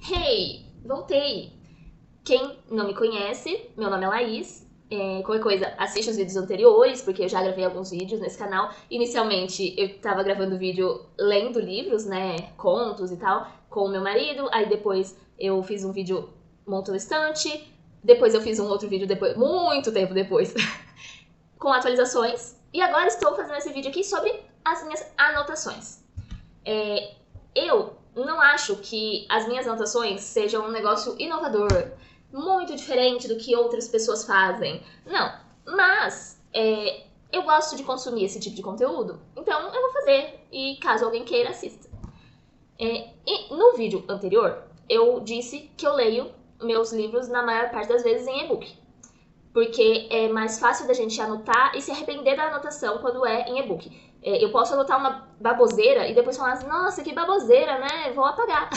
Hey, voltei! Quem não me conhece, meu nome é Laís. Qualquer coisa, assiste os vídeos anteriores, porque eu já gravei alguns vídeos nesse canal. Inicialmente, eu tava gravando vídeo lendo livros, né, contos e tal, com o meu marido. Aí depois eu fiz um vídeo montando estante. Depois eu fiz um outro vídeo depois, muito tempo depois, com atualizações. E agora estou fazendo esse vídeo aqui sobre as minhas anotações. Eu não acho que as minhas anotações sejam um negócio inovador, muito diferente do que outras pessoas fazem. Não, mas eu gosto de consumir esse tipo de conteúdo, então eu vou fazer e caso alguém queira, assista. E no vídeo anterior, eu disse que eu leio meus livros na maior parte das vezes em e-book, porque é mais fácil da gente anotar e se arrepender da anotação quando é em e-book. Eu posso anotar uma baboseira e depois falar assim, nossa, que baboseira, né? Vou apagar.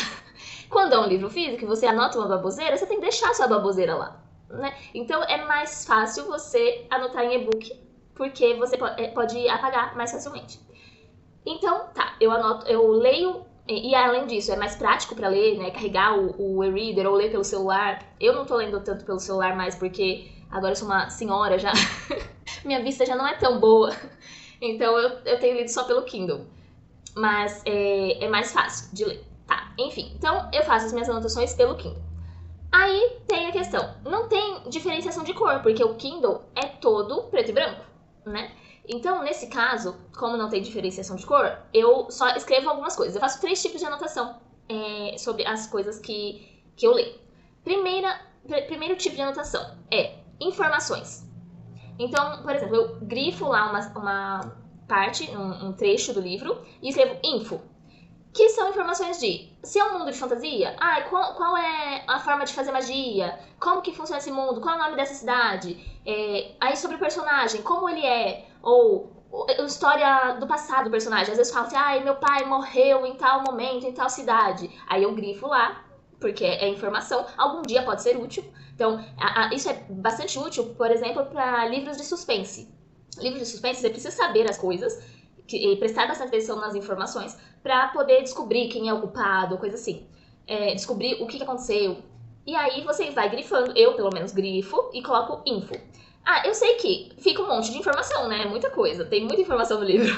Quando é um livro físico e você anota uma baboseira, você tem que deixar sua baboseira lá, né? Então é mais fácil você anotar em e-book, porque você pode apagar mais facilmente. Então, tá, eu leio, e além disso, é mais prático pra ler, né? Carregar o e-reader ou ler pelo celular. Eu não tô lendo tanto pelo celular mais porque agora eu sou uma senhora já. Minha vista já não é tão boa. Então eu tenho lido só pelo Kindle. Mas é mais fácil de ler. Tá, enfim. Então eu faço as minhas anotações pelo Kindle. Aí tem a questão, não tem diferenciação de cor, porque o Kindle é todo preto e branco, né? Então, nesse caso, como não tem diferenciação de cor, eu só escrevo algumas coisas. Eu faço 3 tipos de anotação sobre as coisas que eu leio. Primeiro tipo de anotação é informações. Então, por exemplo, eu grifo lá uma parte, um trecho do livro e escrevo info, que são informações de se é um mundo de fantasia, qual é a forma de fazer magia, como que funciona esse mundo, qual é o nome dessa cidade, aí sobre o personagem, como ele é, ou história do passado do personagem. Às vezes fala assim, meu pai morreu em tal momento, em tal cidade. Aí eu grifo lá, porque é informação, algum dia pode ser útil. Então, isso é bastante útil, por exemplo, para livros de suspense. Livros de suspense, você precisa saber as coisas, e prestar bastante atenção nas informações, para poder descobrir quem é o culpado, coisa assim. Descobrir o que aconteceu. E aí você vai grifando, eu pelo menos grifo e coloco info. Eu sei que fica um monte de informação, né? Muita coisa, tem muita informação no livro.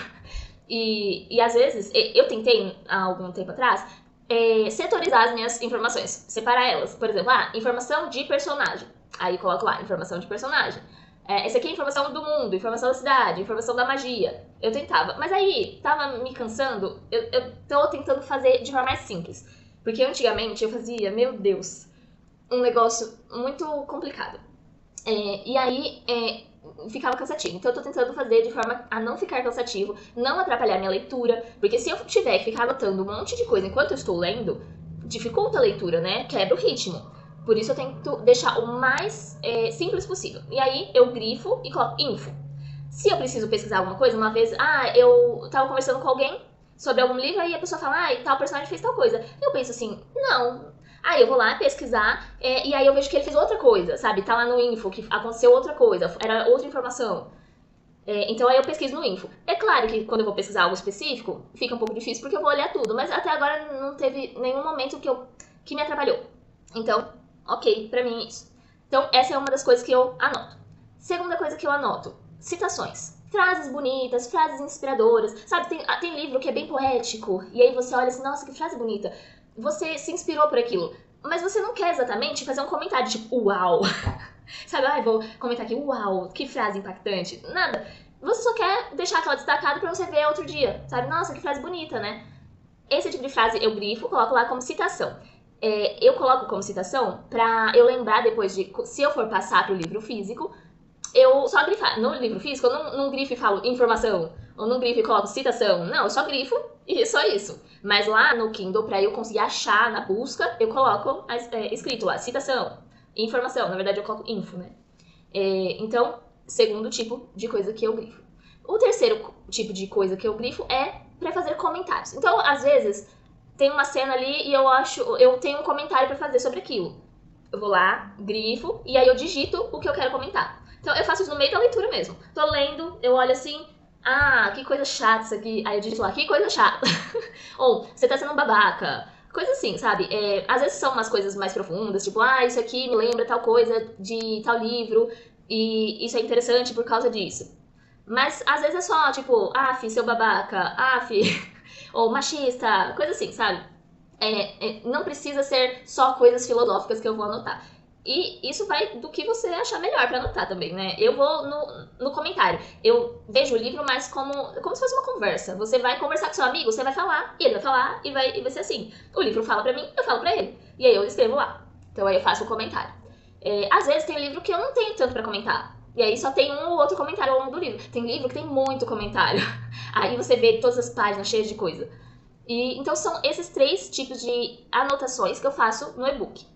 E às vezes, eu tentei há algum tempo atrás, setorizar as minhas informações, separar elas. Por exemplo, informação de personagem. Aí coloco lá, informação de personagem. Essa aqui é informação do mundo, informação da cidade, informação da magia. Eu tentava, mas aí tava me cansando. Eu tô tentando fazer de forma mais simples. Porque antigamente eu fazia, meu Deus, um negócio muito complicado. E aí ficava cansativo. Então eu tô tentando fazer de forma a não ficar cansativo, não atrapalhar minha leitura. Porque se eu tiver que ficar anotando um monte de coisa enquanto eu estou lendo, dificulta a leitura, né? Quebra o ritmo. Por isso eu tento deixar o mais simples possível. E aí eu grifo e coloco info. Se eu preciso pesquisar alguma coisa, uma vez, eu tava conversando com alguém sobre algum livro, aí a pessoa fala, tal personagem fez tal coisa. Eu penso assim, não. Aí eu vou lá pesquisar, e aí eu vejo que ele fez outra coisa, sabe? Tá lá no info que aconteceu outra coisa, era outra informação. Então aí eu pesquiso no info. É claro que quando eu vou pesquisar algo específico, fica um pouco difícil porque eu vou olhar tudo, mas até agora não teve nenhum momento que me atrapalhou. Então, ok, pra mim é isso. Então, essa é uma das coisas que eu anoto. Segunda coisa que eu anoto, citações. Frases bonitas, frases inspiradoras. Sabe, tem livro que é bem poético, e aí você olha assim, nossa, que frase bonita. Você se inspirou por aquilo, mas você não quer exatamente fazer um comentário tipo, uau. Sabe, vou comentar aqui, uau, que frase impactante. Nada. Você só quer deixar aquela destacada pra você ver outro dia. Sabe, nossa, que frase bonita, né? Esse tipo de frase eu grifo, coloco lá como citação. Eu coloco como citação pra eu lembrar depois de, se eu for passar pro livro físico, eu só grifar. No livro físico, eu não grifo e falo informação, ou não grifo e coloco citação. Não, eu só grifo e só isso. Mas lá no Kindle, pra eu conseguir achar na busca, eu coloco escrito lá, citação, informação. Na verdade, eu coloco info, né? Então, segundo tipo de coisa que eu grifo. O terceiro tipo de coisa que eu grifo é pra fazer comentários. Então, às vezes, tem uma cena ali e eu tenho um comentário pra fazer sobre aquilo. Eu vou lá, grifo, e aí eu digito o que eu quero comentar. Então eu faço isso no meio da leitura mesmo. Tô lendo, eu olho assim, que coisa chata isso aqui. Aí eu digito lá, que coisa chata. Ou, você tá sendo um babaca. Coisa assim, sabe? Às vezes são umas coisas mais profundas, tipo, isso aqui me lembra tal coisa de tal livro, e isso é interessante por causa disso. Mas às vezes é só, tipo, seu babaca, ou machista, coisa assim, sabe? Não precisa ser só coisas filosóficas que eu vou anotar. E isso vai do que você achar melhor pra anotar também, né? Eu vou no comentário. Eu vejo o livro mais como se fosse uma conversa. Você vai conversar com seu amigo, você vai falar, e ele vai falar, e vai ser assim. O livro fala pra mim, eu falo pra ele. E aí eu escrevo lá. Então aí eu faço um comentário. Às vezes tem livro que eu não tenho tanto pra comentar. E aí só tem um ou outro comentário ao longo do livro. Tem livro que tem muito comentário. Aí você vê todas as páginas cheias de coisa. Então são esses 3 tipos de anotações que eu faço no e-book.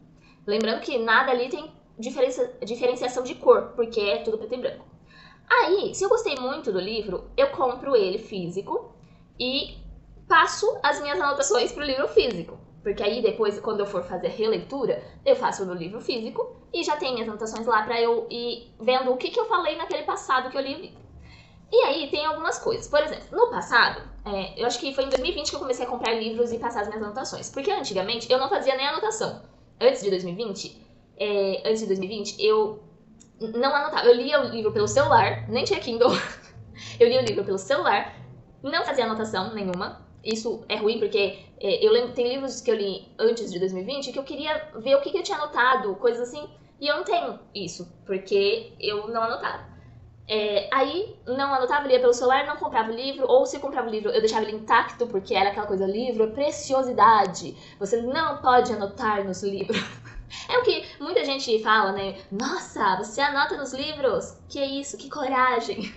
Lembrando que nada ali tem diferenciação de cor, porque é tudo preto e branco. Aí, se eu gostei muito do livro, eu compro ele físico e passo as minhas anotações pro livro físico. Porque aí depois, quando eu for fazer a releitura, eu faço no livro físico e já tem minhas anotações lá pra eu ir vendo o que eu falei naquele passado que eu li o livro. E aí tem algumas coisas. Por exemplo, no passado, eu acho que foi em 2020 que eu comecei a comprar livros e passar as minhas anotações. Porque antigamente eu não fazia nem anotação. Antes de 2020, eu não anotava. Eu lia o livro pelo celular, nem tinha Kindle. Eu lia o livro pelo celular, não fazia anotação nenhuma. Isso é ruim porque eu lembro, tem livros que eu li antes de 2020 que eu queria ver o que eu tinha anotado, coisas assim. E eu não tenho isso, porque eu não anotava. Aí não anotava, lia pelo celular, não comprava o livro, ou se eu comprava o livro, eu deixava ele intacto, porque era aquela coisa, livro é preciosidade, você não pode anotar nos livros. É o que muita gente fala, né? Nossa, você anota nos livros? Que isso, que coragem.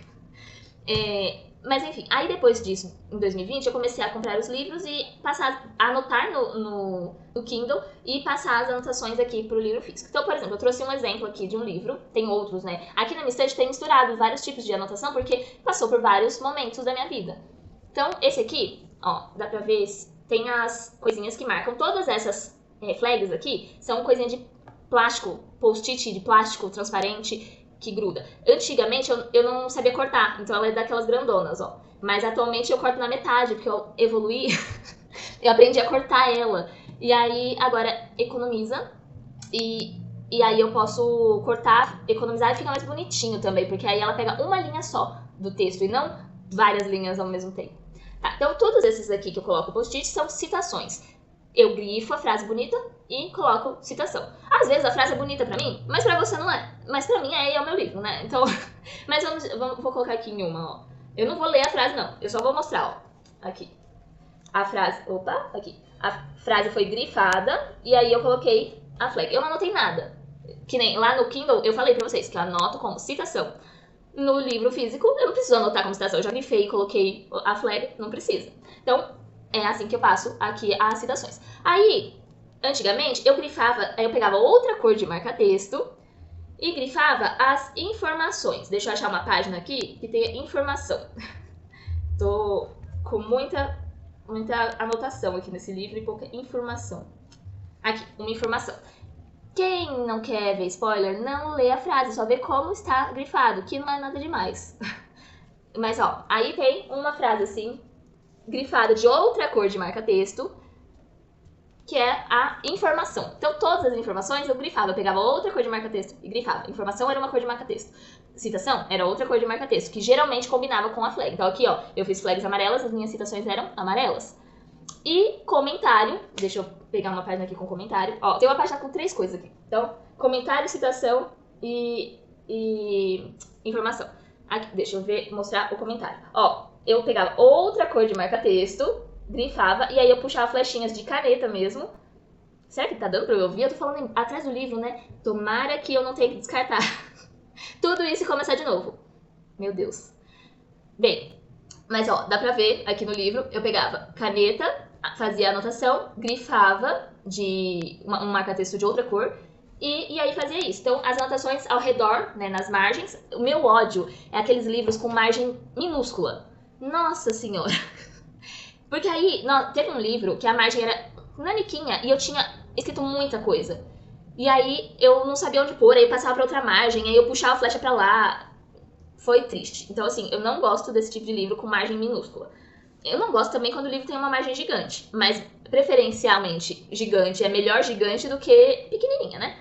Mas enfim, aí depois disso, em 2020, eu comecei a comprar os livros e a anotar no Kindle e passar as anotações aqui pro livro físico. Então, por exemplo, eu trouxe um exemplo aqui de um livro, tem outros, né? Aqui na minha estante tem misturado vários tipos de anotação, porque passou por vários momentos da minha vida. Então, esse aqui, dá pra ver, tem as coisinhas que marcam. Todas essas flags aqui são coisinhas de plástico, post-it de plástico transparente, que gruda. Antigamente eu não sabia cortar, então ela é daquelas grandonas, Mas atualmente eu corto na metade, porque eu evoluí, eu aprendi a cortar ela. E aí agora economiza, e aí eu posso cortar, economizar e fica mais bonitinho também, porque aí ela pega uma linha só do texto e não várias linhas ao mesmo tempo. Tá, então todos esses aqui que eu coloco post-it são citações. Eu grifo a frase bonita e coloco citação. Às vezes a frase é bonita pra mim, mas pra você não é. Mas pra mim é o meu livro, né? Então, mas vou colocar aqui em uma, Eu não vou ler a frase, não. Eu só vou mostrar, Aqui. A frase... Opa, aqui. A frase foi grifada e aí eu coloquei a flag. Eu não anotei nada. Que nem lá no Kindle, eu falei pra vocês que eu anoto como citação. No livro físico, eu não preciso anotar como citação. Eu já grifei e coloquei a flag, não precisa. Então, é assim que eu passo aqui as citações. Aí, antigamente, eu pegava outra cor de marca-texto e grifava as informações. Deixa eu achar uma página aqui que tenha informação. Tô com muita anotação aqui nesse livro e pouca informação. Aqui, uma informação. Quem não quer ver spoiler, não lê a frase, só vê como está grifado, que não é nada demais. Mas, aí tem uma frase assim, grifada de outra cor de marca-texto, que é a informação. Então, todas as informações eu grifava. Eu pegava outra cor de marca-texto e grifava. Informação era uma cor de marca-texto. Citação era outra cor de marca-texto, que geralmente combinava com a flag. Então, aqui, eu fiz flags amarelas, as minhas citações eram amarelas. E comentário, deixa eu pegar uma página aqui com comentário. Tem uma página com 3 coisas aqui. Então, comentário, citação e informação. Aqui, deixa eu mostrar o comentário. Eu pegava outra cor de marca-texto, grifava, e aí eu puxava flechinhas de caneta mesmo. Será que tá dando pra eu ouvir? Eu tô falando atrás do livro, né? Tomara que eu não tenha que descartar tudo isso e começar de novo. Meu Deus. Bem, mas dá pra ver aqui no livro, eu pegava caneta, fazia anotação, grifava de um marca-texto de outra cor, e aí fazia isso. Então, as anotações ao redor, né, nas margens. O meu ódio é aqueles livros com margem minúscula. Nossa senhora! Porque aí, teve um livro que a margem era naniquinha e eu tinha escrito muita coisa. E aí eu não sabia onde pôr, aí eu passava pra outra margem, aí eu puxava a flecha pra lá. Foi triste. Então, assim, eu não gosto desse tipo de livro com margem minúscula. Eu não gosto também quando o livro tem uma margem gigante, mas preferencialmente gigante, é melhor gigante do que pequenininha, né?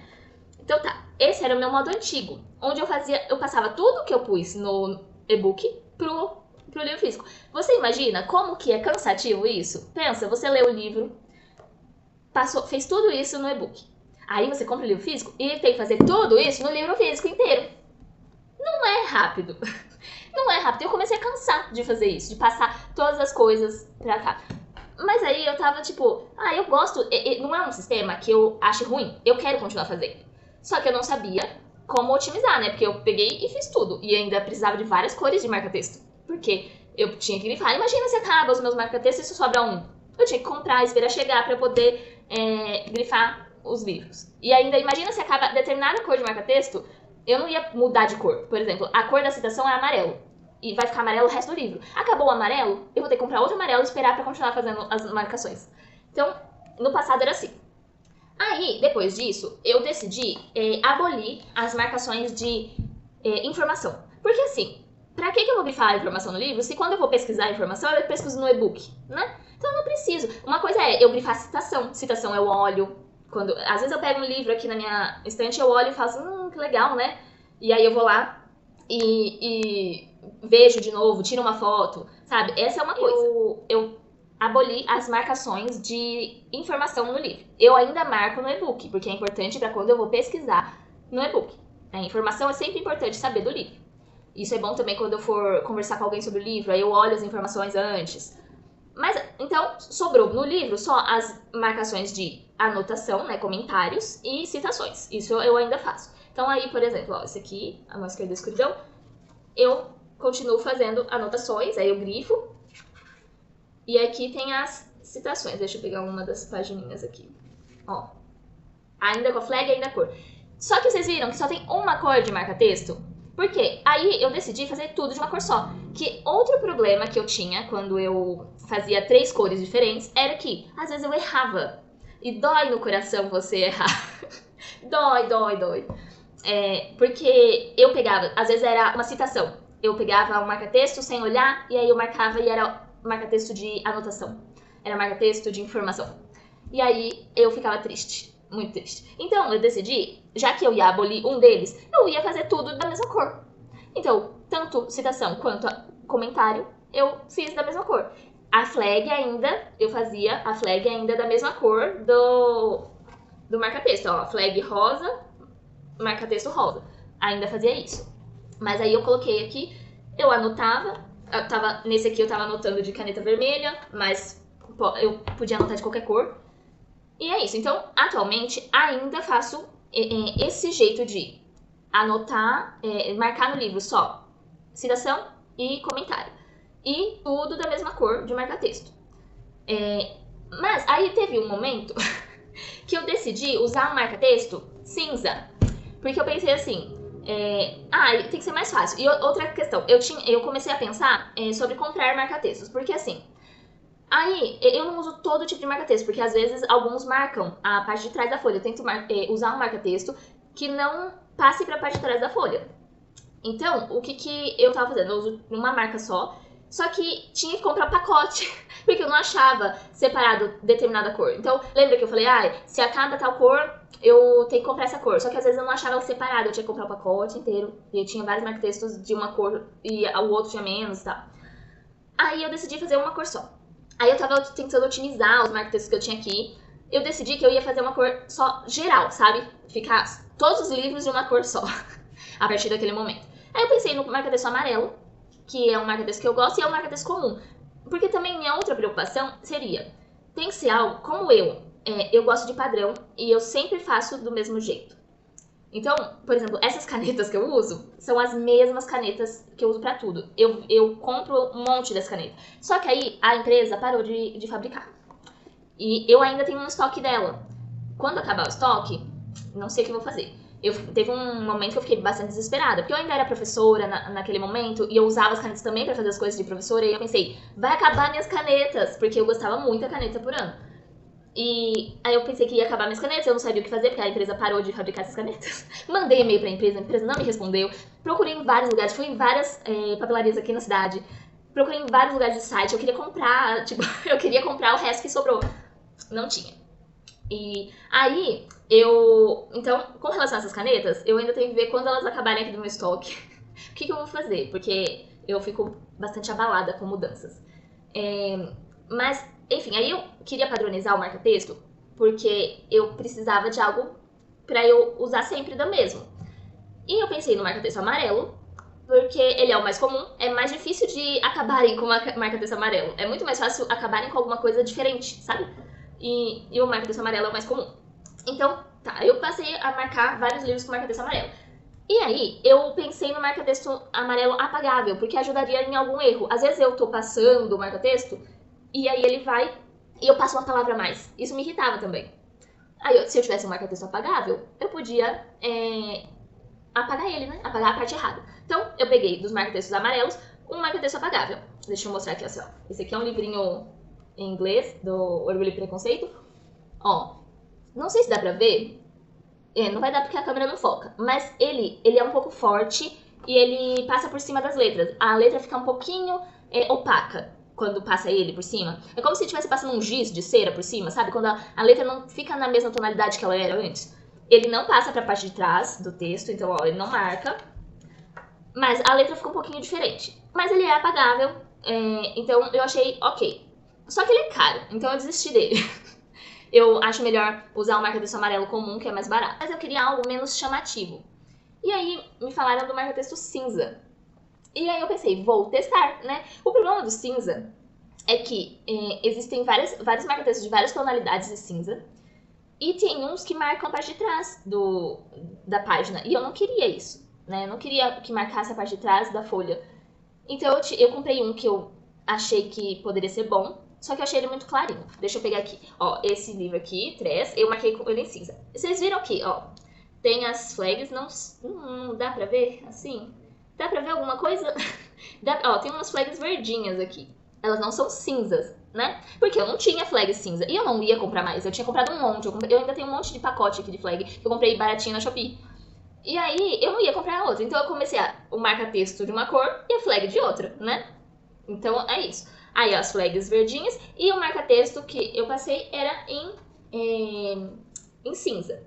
Então tá, esse era o meu modo antigo, onde eu passava tudo que eu pus no e-book pro livro físico. Você imagina como que é cansativo isso? Pensa, você lê o livro, fez tudo isso no e-book. Aí você compra o livro físico e tem que fazer tudo isso no livro físico inteiro. Não é rápido. Não é rápido. Eu comecei a cansar de fazer isso, de passar todas as coisas pra cá. Mas aí eu tava tipo, eu gosto, não é um sistema que eu ache ruim, eu quero continuar fazendo. Só que eu não sabia como otimizar, né? Porque eu peguei e fiz tudo. E ainda precisava de várias cores de marca-texto. Porque eu tinha que grifar. Imagina se acaba os meus marca-textos e só sobra um. Eu tinha que comprar, esperar chegar pra poder grifar os livros. E ainda, imagina se acaba determinada cor de marca-texto, eu não ia mudar de cor. Por exemplo, a cor da citação é amarelo. E vai ficar amarelo o resto do livro. Acabou o amarelo, eu vou ter que comprar outro amarelo e esperar pra continuar fazendo as marcações. Então, no passado era assim. Aí, depois disso, eu decidi abolir as marcações de informação. Porque assim, pra que eu vou grifar a informação no livro se quando eu vou pesquisar a informação, eu pesquiso no e-book, né? Então eu não preciso. Uma coisa é eu grifar citação. Citação eu olho. Às vezes eu pego um livro aqui na minha estante, eu olho e faço, que legal, né? E aí eu vou lá e vejo de novo, tiro uma foto, sabe? Essa é uma coisa. Eu aboli as marcações de informação no livro. Eu ainda marco no e-book, porque é importante para quando eu vou pesquisar no e-book. A informação é sempre importante saber do livro. Isso é bom também quando eu for conversar com alguém sobre o livro, aí eu olho as informações antes. Mas, então, sobrou no livro só as marcações de anotação, né, comentários e citações. Isso eu ainda faço. Então aí, por exemplo, esse aqui, a mão esquerda da escuridão, eu continuo fazendo anotações, aí eu grifo. E aqui tem as citações. Deixa eu pegar uma das pagininhas aqui. Ó. Ainda com a flag e ainda a cor. Só que vocês viram que só tem uma cor de marca-texto? Por quê? Aí eu decidi fazer tudo de uma cor só. Que outro problema que eu tinha quando eu fazia 3 cores diferentes era que, às vezes, eu errava. E dói no coração você errar. Dói. Porque eu pegava, às vezes era uma citação. Eu pegava um marca-texto sem olhar, e aí eu marcava e era marca-texto de anotação. Era marca-texto de informação. E aí eu ficava triste. Muito triste. Então eu decidi, já que eu ia abolir um deles, eu ia fazer tudo da mesma cor. Então, tanto citação quanto comentário, eu fiz da mesma cor. A flag ainda, eu fazia a flag ainda da mesma cor do marca-texto. Ó, flag rosa, marca-texto rosa. Ainda fazia isso. Mas aí eu coloquei aqui, eu anotava, nesse aqui eu tava anotando de caneta vermelha, mas eu podia anotar de qualquer cor. E é isso. Então, atualmente, ainda faço esse jeito de anotar, marcar no livro só citação e comentário. E tudo da mesma cor de marca-texto. Mas aí teve um momento que eu decidi usar um marca-texto cinza. Porque eu pensei assim, tem que ser mais fácil. E outra questão, eu comecei a pensar sobre comprar marca-textos. Porque assim, aí, eu não uso todo tipo de marca-texto, porque às vezes alguns marcam a parte de trás da folha. Eu tento usar um marca-texto que não passe para a parte de trás da folha. Então, o que eu tava fazendo? Eu uso uma marca só que tinha que comprar pacote, porque eu não achava separado determinada cor. Então, lembra que eu falei, se acaba tal cor, eu tenho que comprar essa cor. Só que às vezes eu não achava ela separada, eu tinha que comprar o pacote inteiro. E eu tinha vários marca-textos de uma cor e o outro tinha menos e tal. Aí eu decidi fazer uma cor só. Aí eu tava tentando otimizar os marca-textos que eu tinha aqui. Eu decidi que eu ia fazer uma cor só geral, sabe? Ficar todos os livros de uma cor só, a partir daquele momento. Aí eu pensei no marca-texto amarelo, que é um marca-texto que eu gosto, e é um marca-texto comum. Porque também minha outra preocupação seria, tem que ser algo como eu gosto de padrão, e eu sempre faço do mesmo jeito. Então, por exemplo, essas canetas que eu uso são as mesmas canetas que eu uso pra tudo. Eu compro um monte dessa caneta. Só que aí a empresa parou de fabricar. E eu ainda tenho um estoque dela. Quando acabar o estoque, não sei o que eu vou fazer. Teve um momento que eu fiquei bastante desesperada, porque eu ainda era professora naquele momento, e eu usava as canetas também pra fazer as coisas de professora, e eu pensei, vai acabar minhas canetas, porque eu gostava muito da caneta por ano. E aí eu pensei que ia acabar minhas canetas, eu não sabia o que fazer, porque a empresa parou de fabricar essas canetas. Mandei e-mail pra empresa, a empresa não me respondeu. Procurei em vários lugares, fui em várias papelarias aqui na cidade. Procurei em vários lugares do site, eu queria comprar, eu queria comprar o resto que sobrou. Não tinha. E aí, então, com relação a essas canetas, eu ainda tenho que ver quando elas acabarem aqui do meu estoque, o que eu vou fazer, porque eu fico bastante abalada com mudanças. Mas, enfim, aí eu queria padronizar o marca-texto, porque eu precisava de algo pra eu usar sempre da mesmo. E eu pensei no marca-texto amarelo, porque ele é o mais comum, é mais difícil de acabarem com o marca-texto amarelo. É muito mais fácil acabarem com alguma coisa diferente, sabe? E o marca-texto amarelo é o mais comum. Então, tá, eu passei a marcar vários livros com marca-texto amarelo. E aí, eu pensei no marca-texto amarelo apagável, porque ajudaria em algum erro. Às vezes eu tô passando o marca-texto, e aí ele vai, e eu passo uma palavra a mais. Isso me irritava também. Aí, se eu tivesse um marca-texto apagável, eu podia apagar ele, né? Apagar a parte errada. Então, eu peguei dos marca-textos amarelos um marca-texto apagável. Deixa eu mostrar aqui, assim, ó. Esse aqui é um livrinho em inglês, do Orgulho e Preconceito. Ó, não sei se dá pra ver. Não vai dar porque a câmera não foca. Mas ele é um pouco forte e ele passa por cima das letras. A letra fica um pouquinho opaca quando passa ele por cima. É como se estivesse passando um giz de cera por cima, sabe? Quando a letra não fica na mesma tonalidade que ela era antes. Ele não passa pra parte de trás do texto, então, ó, ele não marca. Mas a letra fica um pouquinho diferente. Mas ele é apagável, então eu achei ok. Só que ele é caro, então eu desisti dele. Eu acho melhor usar o marca-texto amarelo comum, que é mais barato. Mas eu queria algo menos chamativo. E aí me falaram do marca-texto cinza. E aí eu pensei, vou testar, né? O problema do cinza é que existem vários marca-textos de várias tonalidades de cinza. E tem uns que marcam a parte de trás da página. E eu não queria isso, né? Eu não queria que marcasse a parte de trás da folha. Então eu comprei um que eu achei que poderia ser bom. Só que eu achei ele muito clarinho. Deixa eu pegar aqui. Ó, esse livro aqui, 3, eu marquei com ele em cinza. Vocês viram aqui, ó. Tem as flags, não dá pra ver assim? Dá pra ver alguma coisa? Ó, tem umas flags verdinhas aqui. Elas não são cinzas, né? Porque eu não tinha flag cinza. E eu não ia comprar mais. Eu tinha comprado um monte. Eu ainda tenho um monte de pacote aqui de flag que eu comprei baratinho na Shopee. E aí, eu não ia comprar outra. Então eu comecei o marca-texto de uma cor e a flag de outra, né? Então é isso. Aí, ó, as flags verdinhas e o marca-texto que eu passei era em cinza.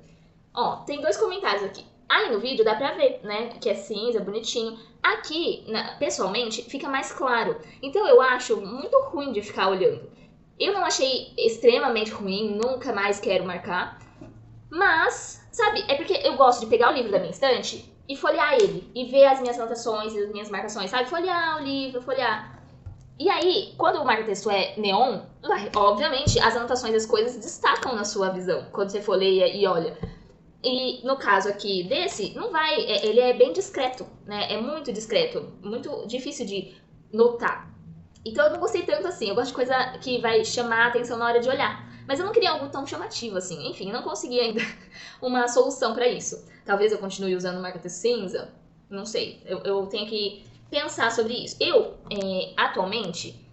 Ó, tem 2 comentários aqui. Aí no vídeo dá pra ver, né, que é cinza, bonitinho. Aqui, pessoalmente, fica mais claro. Então eu acho muito ruim de ficar olhando. Eu não achei extremamente ruim, nunca mais quero marcar. Mas, sabe, é porque eu gosto de pegar o livro da minha estante e folhear ele. E ver as minhas anotações e as minhas marcações, sabe? Folhear o livro, folhear. E aí, quando o marca-texto é neon, obviamente as anotações das coisas destacam na sua visão, quando você folheia e olha. E no caso aqui desse, não vai, ele é bem discreto, né? É muito discreto, muito difícil de notar. Então eu não gostei tanto assim, eu gosto de coisa que vai chamar a atenção na hora de olhar. Mas eu não queria algo tão chamativo assim, enfim, não consegui ainda uma solução pra isso. Talvez eu continue usando o marca-texto cinza, não sei, eu tenho que pensar sobre isso. Eu, atualmente,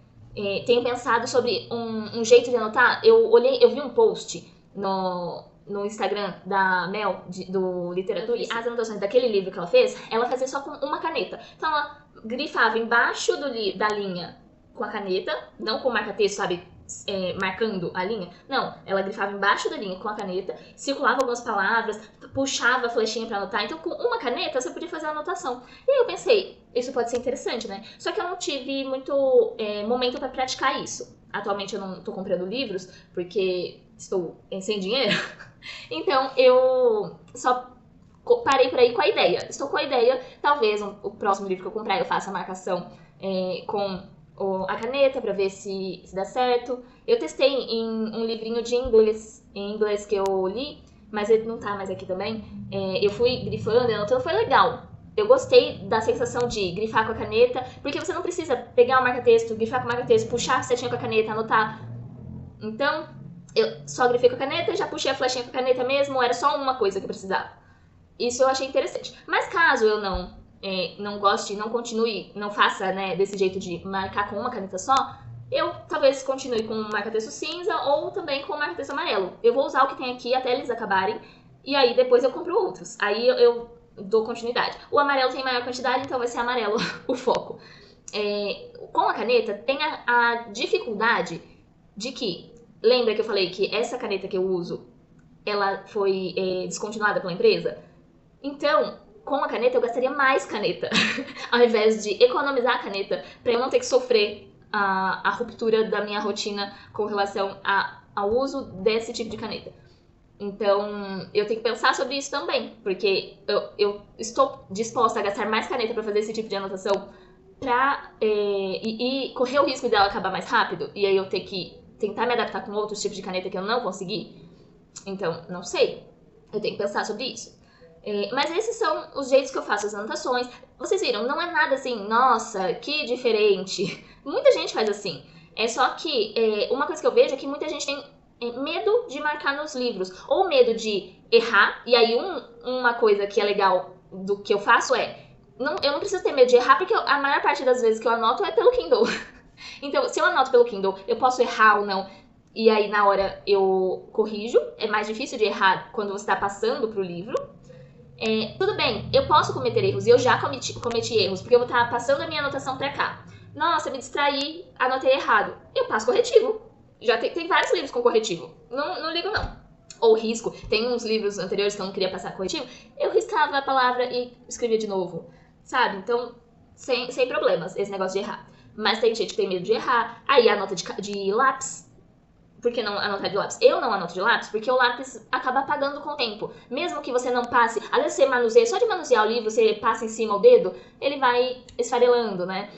tenho pensado sobre um jeito de anotar. Eu vi um post no Instagram da Mel, do Literatura, e as anotações daquele livro que ela fez, ela fazia só com uma caneta. Então ela grifava embaixo da linha com a caneta, não com o marca-texto, sabe, marcando a linha. Não, ela grifava embaixo da linha com a caneta, circulava algumas palavras, puxava a flechinha pra anotar. Então com uma caneta você podia fazer a anotação. E aí eu pensei, isso pode ser interessante, né? Só que eu não tive muito momento pra praticar isso. Atualmente eu não tô comprando livros, porque estou sem dinheiro. Então eu só parei por aí com a ideia. Estou com a ideia, talvez o próximo livro que eu comprar eu faça a marcação com a caneta pra ver se dá certo. Eu testei em um livrinho de inglês, em inglês que eu li, mas ele não tá mais aqui também. Eu fui grifando, anotando, foi legal. Eu gostei da sensação de grifar com a caneta, porque você não precisa pegar o marca-texto, grifar com o marca-texto, puxar a setinha com a caneta, anotar. Então, eu só grifei com a caneta, já puxei a flechinha com a caneta mesmo, era só uma coisa que eu precisava. Isso eu achei interessante. Mas caso eu não goste, não continue, não faça, né, desse jeito de marcar com uma caneta só, eu talvez continue com o marca-texto cinza ou também com o marca-texto amarelo. Eu vou usar o que tem aqui até eles acabarem, e aí depois eu compro outros. Aí eu dou continuidade. O amarelo tem maior quantidade, então vai ser amarelo o foco. Com a caneta tem a dificuldade de que Lembra que eu falei que essa caneta que eu uso, ela foi descontinuada pela empresa? Então, com a caneta eu gastaria mais caneta, ao invés de economizar a caneta, para eu não ter que sofrer a ruptura da minha rotina com relação ao uso desse tipo de caneta. Então, eu tenho que pensar sobre isso também, porque eu estou disposta a gastar mais caneta para fazer esse tipo de anotação e correr o risco dela acabar mais rápido, e aí eu ter que tentar me adaptar com outros tipos de caneta que eu não consegui. Então, não sei. Eu tenho que pensar sobre isso. Mas esses são os jeitos que eu faço as anotações. Vocês viram, não é nada assim, nossa, que diferente. Muita gente faz assim. É só que uma coisa que eu vejo é que muita gente tem medo de marcar nos livros. Ou medo de errar. E aí uma coisa que é legal do que eu faço eu não preciso ter medo de errar, porque a maior parte das vezes que eu anoto é pelo Kindle. Então, se eu anoto pelo Kindle, eu posso errar ou não. E aí, na hora, eu corrijo. É mais difícil de errar quando você está passando pro livro. Tudo bem, eu posso cometer erros. E eu já cometi erros, porque eu vou estar passando a minha anotação pra cá. Nossa, me distraí, anotei errado. Eu passo corretivo. Já tem vários livros com corretivo. Não ligo, não. Ou risco. Tem uns livros anteriores que eu não queria passar corretivo. Eu riscava a palavra e escrevia de novo. Sabe? Então, sem problemas, esse negócio de errar. Mas tem gente que tem medo de errar. Aí anota de lápis. Por que não anotar de lápis? Eu não anoto de lápis porque o lápis acaba apagando com o tempo. Mesmo que você não passe, às vezes você manuseia, só de manusear o livro, você passa em cima o dedo, ele vai esfarelando, né?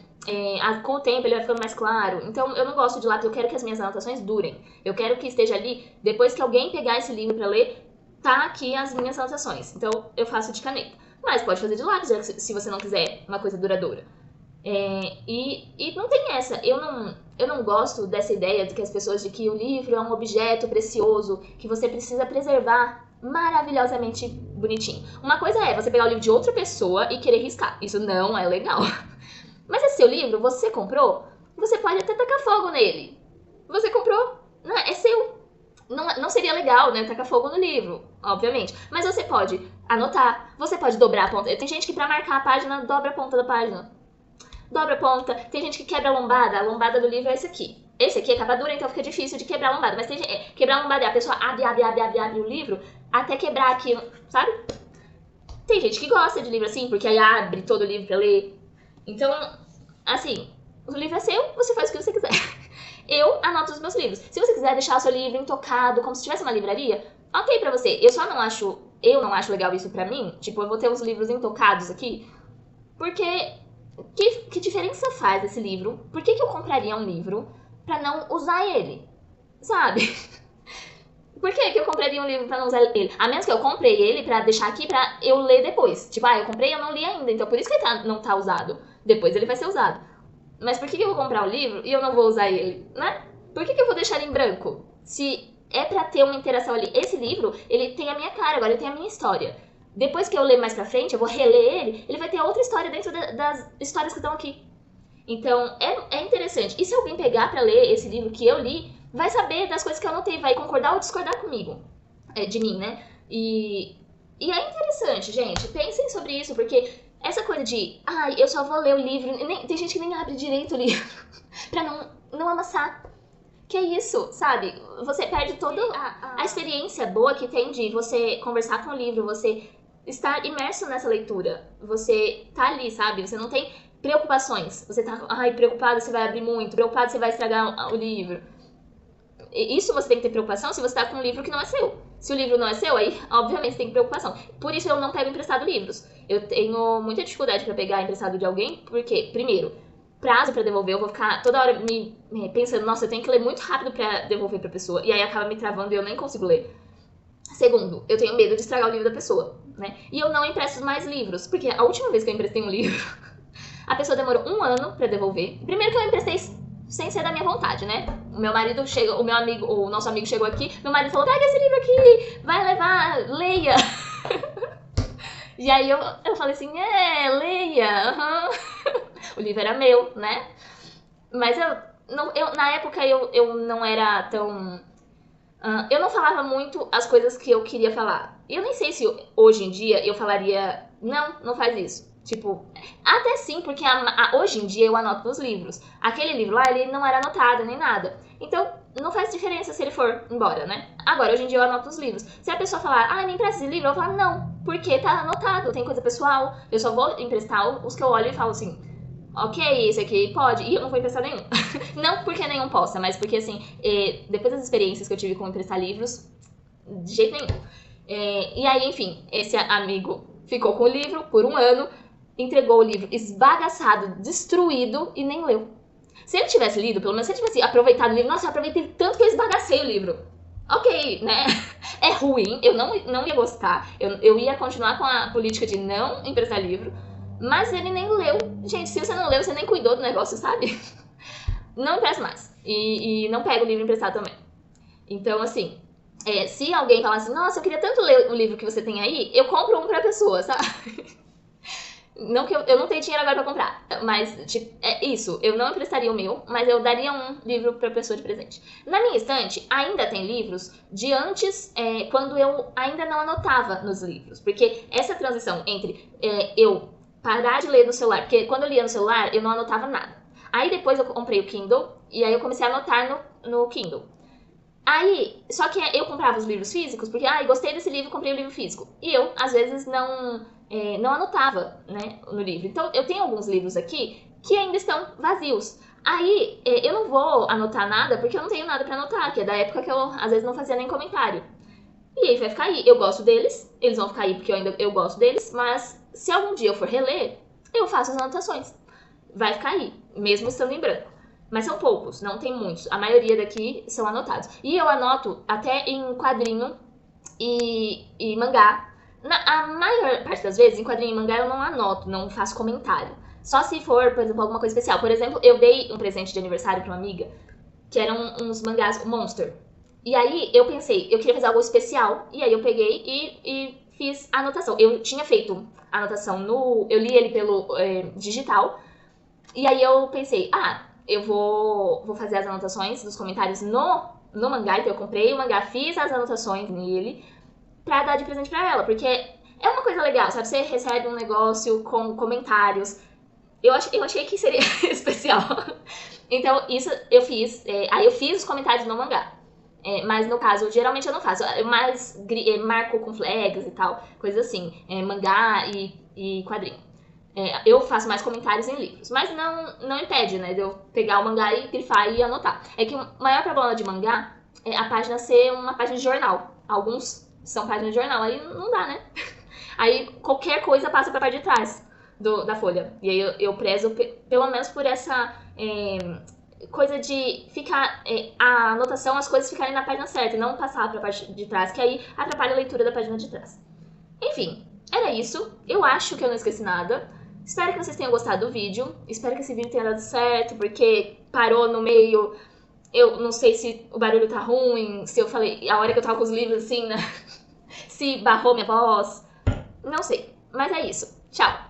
Com o tempo ele vai ficando mais claro. Então eu não gosto de lápis, eu quero que as minhas anotações durem. Eu quero que esteja ali, depois que alguém pegar esse livro pra ler, tá aqui as minhas anotações. Então eu faço de caneta. Mas pode fazer de lápis, se você não quiser uma coisa duradoura. E não tem essa. Eu não gosto dessa ideia de que as pessoas de que o livro é um objeto precioso que você precisa preservar maravilhosamente bonitinho. Uma coisa é você pegar o livro de outra pessoa e querer riscar. Isso não é legal. Mas esse seu livro, você comprou, você pode até tacar fogo nele. Você comprou, não é seu. Não seria legal, né, tacar fogo no livro, obviamente. Mas você pode anotar, você pode dobrar a ponta. Tem gente que pra marcar a página, dobra a ponta da página. Dobra a ponta, tem gente que quebra a lombada do livro é esse aqui. Esse aqui é capa dura, então fica difícil de quebrar a lombada. Mas tem gente, quebrar a lombada é a pessoa abre o livro até quebrar aqui, sabe? Tem gente que gosta de livro assim, porque aí abre todo o livro pra ler. Então, assim, o livro é seu, você faz o que você quiser. Eu anoto os meus livros. Se você quiser deixar o seu livro intocado, como se tivesse uma livraria, ok pra você. Eu não acho legal isso pra mim. Tipo, eu vou ter os livros intocados aqui, porque que diferença faz esse livro? Por que eu compraria um livro pra não usar ele? Sabe? Por que eu compraria um livro pra não usar ele? A menos que eu comprei ele pra deixar aqui pra eu ler depois. Tipo, eu comprei e eu não li ainda, então por isso que ele não tá usado. Depois ele vai ser usado. Mas por que eu vou comprar um livro e eu não vou usar ele, né? Por que eu vou deixar ele em branco? Se é pra ter uma interação ali. Esse livro, ele tem a minha cara, agora ele tem a minha história. Depois que eu ler mais pra frente, eu vou reler ele vai ter outra história dentro das histórias que estão aqui. Então, é interessante. E se alguém pegar pra ler esse livro que eu li, vai saber das coisas que eu anotei, vai concordar ou discordar comigo. De mim, né? E é interessante, gente. Pensem sobre isso, porque essa coisa de, eu só vou ler o livro, tem gente que nem abre direito o livro pra não amassar. Que é isso, sabe? Você perde toda a experiência boa que tem de você conversar com o livro, você estar imerso nessa leitura. Você tá ali, sabe? Você não tem preocupações. Você tá, preocupado, você vai abrir muito, preocupado, você vai estragar o livro. Isso você tem que ter preocupação se você tá com um livro que não é seu. Se o livro não é seu, aí, obviamente, você tem preocupação. Por isso eu não pego emprestado livros. Eu tenho muita dificuldade pra pegar emprestado de alguém, porque, primeiro, prazo pra devolver, eu vou ficar toda hora me pensando, nossa, eu tenho que ler muito rápido pra devolver pra pessoa. E aí acaba me travando e eu nem consigo ler. Segundo, eu tenho medo de estragar o livro da pessoa, né? E eu não empresto mais livros, porque a última vez que eu emprestei um livro, a pessoa demorou 1 ano pra devolver. Primeiro que eu emprestei sem ser da minha vontade, né? O meu marido chegou, o nosso amigo chegou aqui, meu marido falou, pega esse livro aqui, vai levar, leia. E aí eu falei assim, leia, O livro era meu, né? Mas na época eu não era tão... eu não falava muito as coisas que eu queria falar. E eu nem sei se hoje em dia eu falaria, não faz isso. Tipo, até sim, porque hoje em dia eu anoto nos livros. Aquele livro lá, ele não era anotado nem nada. Então, não faz diferença se ele for embora, né? Agora, hoje em dia eu anoto os livros. Se a pessoa falar, ah, me empresta esse livro, eu vou falar, não, porque tá anotado, tem coisa pessoal, eu só vou emprestar os que eu olho e falo assim, ok, esse aqui pode, e eu não vou emprestar nenhum. Não porque nenhum possa, mas porque, assim, depois das experiências que eu tive com emprestar livros, de jeito nenhum. E aí, enfim, esse amigo ficou com o livro por 1 ano, entregou o livro esbagaçado, destruído e nem leu. Se ele tivesse lido, pelo menos se ele tivesse aproveitado o livro, nossa, eu aproveitei tanto que eu esbagacei o livro. Ok, né? É ruim, eu não ia gostar, eu ia continuar com a política de não emprestar livro, mas ele nem leu. Gente, se você não leu, você nem cuidou do negócio, sabe? Não empresta mais. E não pega o livro emprestado também. Então, assim, se alguém falar assim, nossa, eu queria tanto ler o livro que você tem aí, eu compro um pra pessoa, sabe? Não que eu não tenho dinheiro agora pra comprar, mas tipo, é isso, eu não emprestaria o meu, mas eu daria um livro pra pessoa de presente. Na minha estante ainda tem livros de antes, quando eu ainda não anotava nos livros, porque essa transição entre eu parar de ler no celular, porque quando eu lia no celular eu não anotava nada. Aí depois eu comprei o Kindle e aí eu comecei a anotar no Kindle. Aí, só que eu comprava os livros físicos, porque, gostei desse livro, comprei o livro físico. E eu, às vezes, não anotava, né, no livro. Então, eu tenho alguns livros aqui que ainda estão vazios. Aí, eu não vou anotar nada, porque eu não tenho nada pra anotar, que é da época que eu, às vezes, não fazia nem comentário. E aí vai ficar aí. Eu gosto deles, eles vão ficar aí porque eu gosto deles, mas se algum dia eu for reler, eu faço as anotações. Vai ficar aí, mesmo estando em branco. Mas são poucos, não tem muitos. A maioria daqui são anotados. E eu anoto até em quadrinho e mangá. A maior parte das vezes, em quadrinho e mangá, eu não anoto, não faço comentário. Só se for, por exemplo, alguma coisa especial. Por exemplo, eu dei um presente de aniversário pra uma amiga, que eram uns mangás Monster. E aí eu pensei, eu queria fazer algo especial. E aí eu peguei e fiz a anotação. Eu tinha feito a anotação eu li ele pelo digital. E aí eu pensei, eu vou fazer as anotações dos comentários no mangá. Então eu comprei o mangá, fiz as anotações nele pra dar de presente pra ela. Porque é uma coisa legal, sabe? Você recebe um negócio com comentários. Eu achei que seria especial. Então isso eu fiz. Aí eu fiz os comentários no mangá. Mas no caso, geralmente eu não faço. Eu mais marco com flags e tal. Coisa assim. Mangá e quadrinho. Eu faço mais comentários em livros. Mas não impede, né, de eu pegar o mangá e grifar e anotar. É que o maior problema de mangá é a página ser uma página de jornal. Alguns são páginas de jornal, aí não dá, né? Aí qualquer coisa passa pra parte de trás da folha. E aí eu prezo pelo menos por essa coisa de ficar a anotação, as coisas ficarem na página certa e não passar pra parte de trás, que aí atrapalha a leitura da página de trás. Enfim, era isso. Eu acho que eu não esqueci nada. Espero que vocês tenham gostado do vídeo. Espero que esse vídeo tenha dado certo, porque parou no meio. Eu não sei se o barulho tá ruim, se eu falei a hora que eu tava com os livros assim, né? Se barrou minha voz. Não sei. Mas é isso. Tchau!